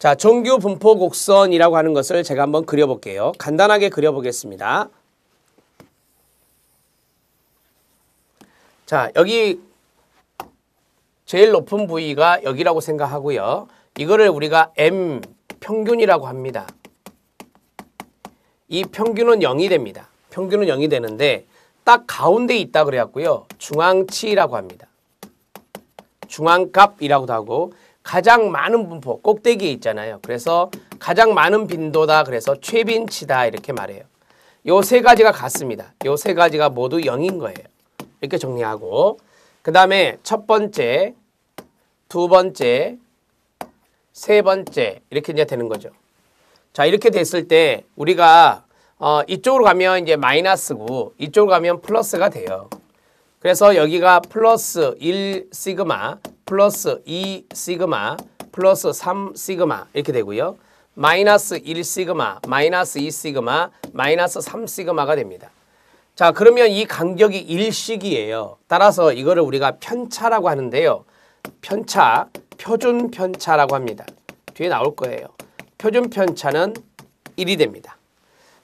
자, 정규 분포 곡선이라고 하는 것을 제가 한번 그려볼게요. 간단하게 그려보겠습니다. 자, 여기 제일 높은 부위가 여기라고 생각하고요. 이거를 우리가 M 평균이라고 합니다. 이 평균은 0이 됩니다. 평균은 0이 되는데 딱 가운데 있다 그래갖고요. 중앙치라고 합니다. 중앙값이라고도 하고 가장 많은 분포, 꼭대기에 있잖아요. 그래서 가장 많은 빈도다. 그래서 최빈치다 이렇게 말해요. 요 세 가지가 같습니다. 요 세 가지가 모두 0인 거예요. 이렇게 정리하고 그 다음에 첫 번째, 두 번째, 세 번째 이렇게 이제 되는 거죠. 자, 이렇게 됐을 때 우리가 이쪽으로 가면 이제 마이너스고 이쪽으로 가면 플러스가 돼요. 그래서 여기가 플러스 1 시그마, 플러스 2 시그마, 플러스 3 시그마 이렇게 되고요. 마이너스 1 시그마, 마이너스 2 시그마, 마이너스 3 시그마가 됩니다. 자, 그러면 이 간격이 일식이에요. 따라서 이거를 우리가 편차라고 하는데요. 편차, 표준 편차라고 합니다. 뒤에 나올 거예요. 표준 편차는 1이 됩니다.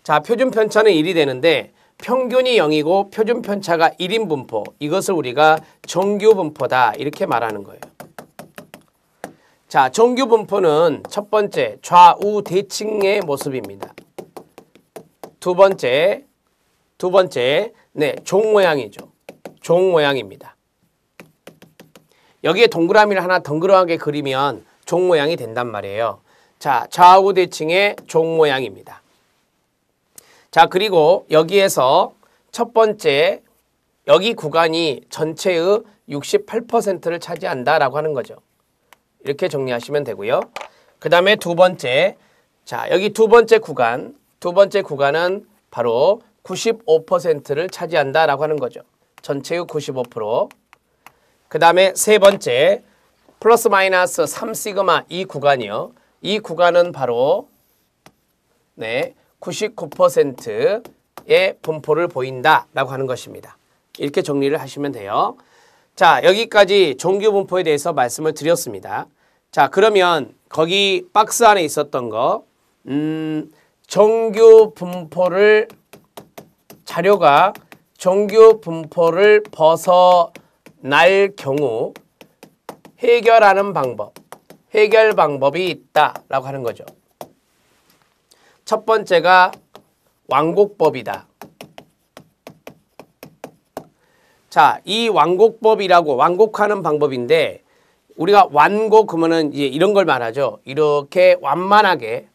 자, 표준 편차는 1이 되는데 평균이 0이고 표준 편차가 1인 분포. 이것을 우리가 정규 분포다 이렇게 말하는 거예요. 자, 정규 분포는 첫 번째 좌우 대칭의 모습입니다. 두 번째 네, 종 모양이죠. 종 모양입니다. 여기에 동그라미를 하나 덩그러하게 그리면 종 모양이 된단 말이에요. 자, 좌우 대칭의 종 모양입니다. 자, 그리고 여기에서 첫 번째 여기 구간이 전체의 68%를 차지한다라고 하는 거죠. 이렇게 정리하시면 되고요. 그 다음에 두 번째, 자, 여기 두 번째 구간은 바로 95%를 차지한다라고 하는 거죠. 전체의 95%. 그 다음에 세 번째, 플러스 마이너스 3 시그마 이 구간이요. 이 구간은 바로 네, 99%의 분포를 보인다라고 하는 것입니다. 이렇게 정리를 하시면 돼요. 자, 여기까지 정규 분포에 대해서 말씀을 드렸습니다. 자, 그러면 거기 박스 안에 있었던 거 정규 분포를 자료가 정규 분포를 벗어날 경우 해결하는 방법, 해결 방법이 있다라고 하는 거죠. 첫 번째가 완곡법이다. 자, 이 완곡법이라고 완곡하는 방법인데 우리가 완곡 그러면은 이제 이런 걸 말하죠. 이렇게 완만하게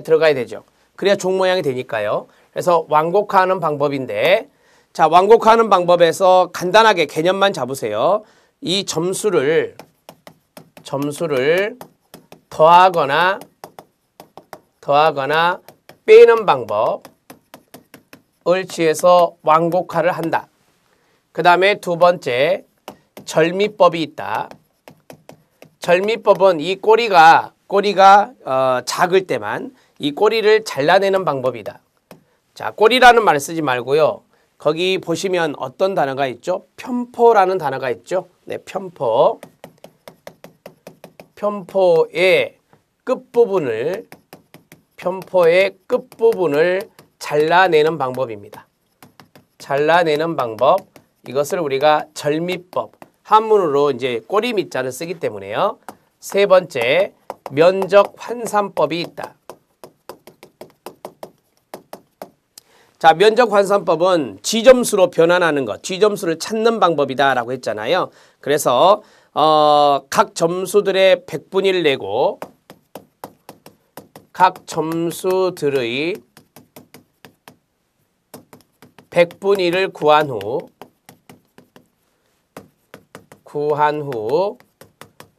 들어가야 되죠. 그래야 종 모양이 되니까요. 그래서 완곡하는 방법인데 자, 완곡하는 방법에서 간단하게 개념만 잡으세요. 이 점수를 더하거나 빼는 방법을 취해서 완곡화를 한다. 그 다음에 두 번째, 절미법이 있다. 절미법은 이 꼬리가 작을 때만 이 꼬리를 잘라내는 방법이다. 자, 꼬리라는 말 쓰지 말고요. 거기 보시면 어떤 단어가 있죠? 편포라는 단어가 있죠? 네, 편포. 편포의 끝부분을 잘라내는 방법입니다. 잘라내는 방법. 이것을 우리가 절미법. 한문으로 이제 꼬리 밑자를 쓰기 때문에요. 세 번째, 면적 환산법이 있다. 자, 면적 환산법은 지점수로 변환하는 것, 지점수를 찾는 방법이다라고 했잖아요. 그래서 각 점수들의 100분위를 내고 각 점수들의 100분위를 구한 후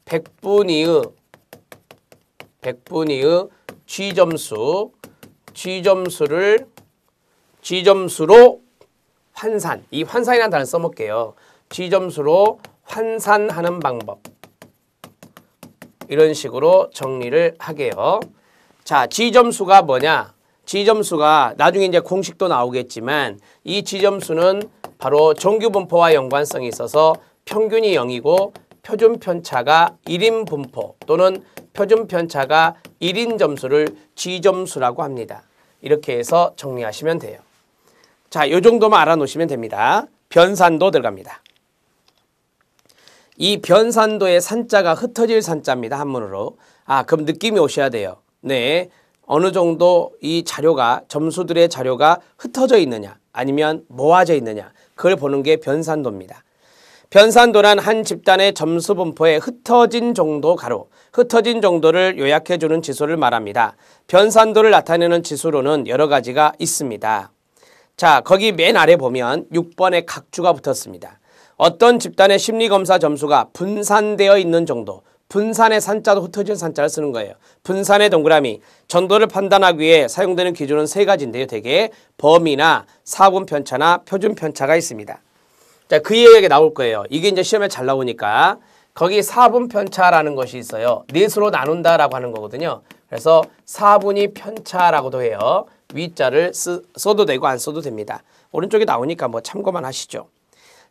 100분위의 G점수로 환산, 이 환산이라는 단어를 써볼게요. G점수로 환산하는 방법. 이런 식으로 정리를 하게요. 자, G점수가 뭐냐? G점수가 나중에 이제 공식도 나오겠지만 이 G점수는 바로 정규 분포와 연관성이 있어서 평균이 0이고 표준 편차가 1인 분포 또는 표준 편차가 1인 점수를 G점수라고 합니다. 이렇게 해서 정리하시면 돼요. 자, 요 정도만 알아놓으시면 됩니다. 변산도 들어갑니다. 이 변산도의 산자가 흩어질 산자입니다. 한문으로. 그럼 느낌이 오셔야 돼요. 네, 어느 정도 이 자료가 점수들의 자료가 흩어져 있느냐 아니면 모아져 있느냐 그걸 보는 게 변산도입니다. 변산도란 한 집단의 점수 분포의 흩어진 정도 가로, 흩어진 정도를 요약해주는 지수를 말합니다. 변산도를 나타내는 지수로는 여러 가지가 있습니다. 자, 거기 맨 아래 보면 6번에 각주가 붙었습니다. 어떤 집단의 심리검사 점수가 분산되어 있는 정도, 분산의 산자도 흩어진 산자를 쓰는 거예요. 분산의 동그라미, 전도를 판단하기 위해 사용되는 기준은 세 가지인데요. 대개 범위나 사분 편차나 표준 편차가 있습니다. 자, 그 이야기가 나올 거예요. 이게 이제 시험에 잘 나오니까 거기 사분 편차라는 것이 있어요. 넷으로 나눈다라고 하는 거거든요. 그래서 사분위 편차라고도 해요. 위자를 써도 되고 안 써도 됩니다. 오른쪽에 나오니까 뭐 참고만 하시죠.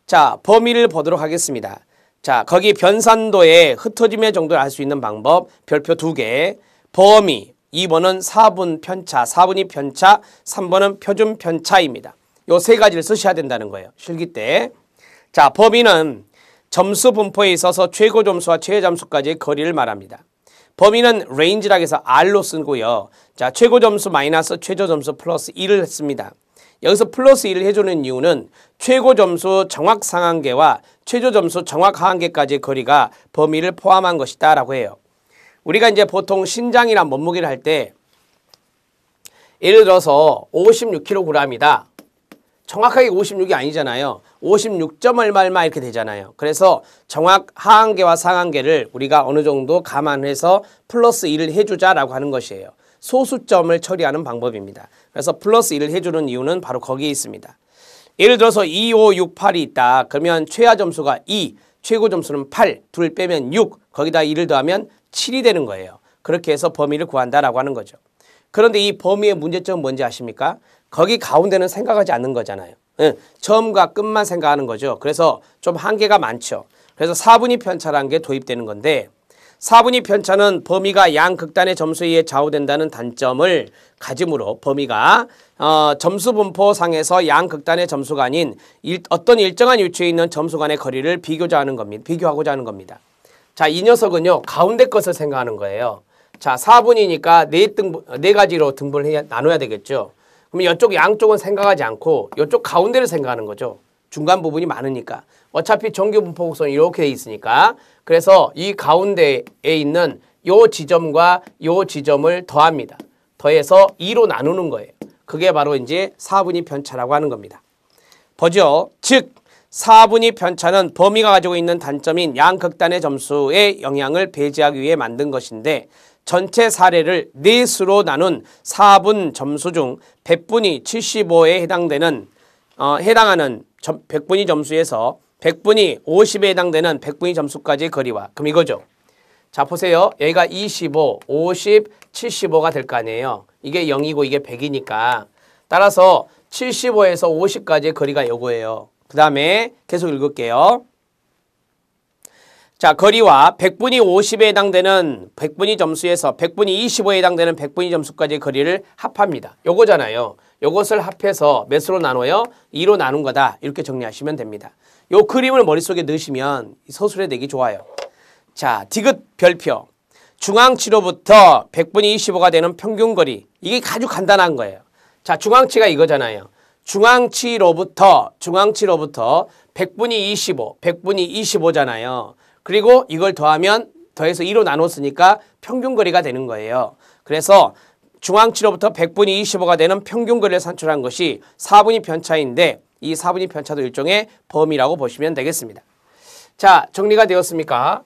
자, 범위를 보도록 하겠습니다. 자, 거기 변산도의 흩어짐의 정도를 알 수 있는 방법 별표 2개. 범위 2번은 사분 편차, 사분위 편차, 3번은 표준 편차입니다. 요 세 가지를 쓰셔야 된다는 거예요. 실기 때. 자, 범위는 점수 분포에 있어서 최고 점수와 최저 점수까지의 거리를 말합니다. 범위는 range라고 해서 R로 쓰고요. 자, 최고 점수 마이너스 최저 점수 플러스 1을 했습니다. 여기서 플러스 1을 해주는 이유는 최고 점수 정확 상한계와 최저 점수 정확 하한계까지의 거리가 범위를 포함한 것이다 라고 해요. 우리가 이제 보통 신장이나 몸무게를 할 때 예를 들어서 56kg이다. 정확하게 56이 아니잖아요. 56점 얼마 이렇게 되잖아요. 그래서 정확 하한계와 상한계를 우리가 어느 정도 감안해서 플러스 1을 해주자라고 하는 것이에요. 소수점을 처리하는 방법입니다. 그래서 플러스 1을 해주는 이유는 바로 거기에 있습니다. 예를 들어서 2, 5, 6, 8이 있다. 그러면 최하 점수가 2, 최고 점수는 8, 둘 빼면 6, 거기다 2를 더하면 7이 되는 거예요. 그렇게 해서 범위를 구한다라고 하는 거죠. 그런데 이 범위의 문제점은 뭔지 아십니까? 거기 가운데는 생각하지 않는 거잖아요. 처음과 끝만 생각하는 거죠. 그래서 좀 한계가 많죠. 그래서 사분위 편차라는 게 도입되는 건데 사분위 편차는 범위가 양극단의 점수에 의해 좌우된다는 단점을 가지므로 범위가 점수 분포상에서 양극단의 점수가 아닌 어떤 일정한 위치에 있는 점수 간의 거리를 비교하고자 하는 겁니다. 자, 이 녀석은요 가운데 것을 생각하는 거예요. 자, 4분이니까 네 가지로 나눠야 되겠죠. 그럼 이쪽 양쪽은 생각하지 않고 이쪽 가운데를 생각하는 거죠. 중간 부분이 많으니까. 어차피 정규 분포 곡선이 이렇게 돼 있으니까. 그래서 이 가운데에 있는 요 지점과 요 지점을 더합니다. 더해서 2로 나누는 거예요. 그게 바로 이제 사분위 편차라고 하는 겁니다. 보죠. 즉 사분위 편차는 범위가 가지고 있는 단점인 양극단의 점수의 영향을 배제하기 위해 만든 것인데 전체 사례를 넷으로 나눈 4분 점수 중 100분이 75에 해당하는 100분위 점수에서 100분이 50에 해당되는 100분위 점수까지의 거리와 그럼 이거죠. 자, 보세요. 여기가 25, 50, 75가 될 거 아니에요. 이게 0이고 이게 100이니까 따라서 75에서 50까지의 거리가 요거예요. 그 다음에 계속 읽을게요. 자, 거리와 100분이 50에 해당되는 100분위 점수에서 100분이 25에 해당되는 100분위 점수까지의 거리를 합합니다. 요거잖아요. 요것을 합해서 몇으로 나눠요? 2로 나눈 거다. 이렇게 정리하시면 됩니다. 요 그림을 머릿속에 넣으시면 서술해 내기 좋아요. 자, 디귿 별표. 중앙치로부터 100분위 25가 되는 평균거리. 이게 아주 간단한 거예요. 자, 중앙치가 이거잖아요. 중앙치로부터 100분위 25, 100분위 25잖아요. 그리고 이걸 더해서 2로 나눴으니까 평균거리가 되는 거예요. 그래서 중앙치로부터 100분위 25가 되는 평균거리를 산출한 것이 사분위 편차인데 이 사분위 편차도 일종의 범위라고 보시면 되겠습니다. 자, 정리가 되었습니까?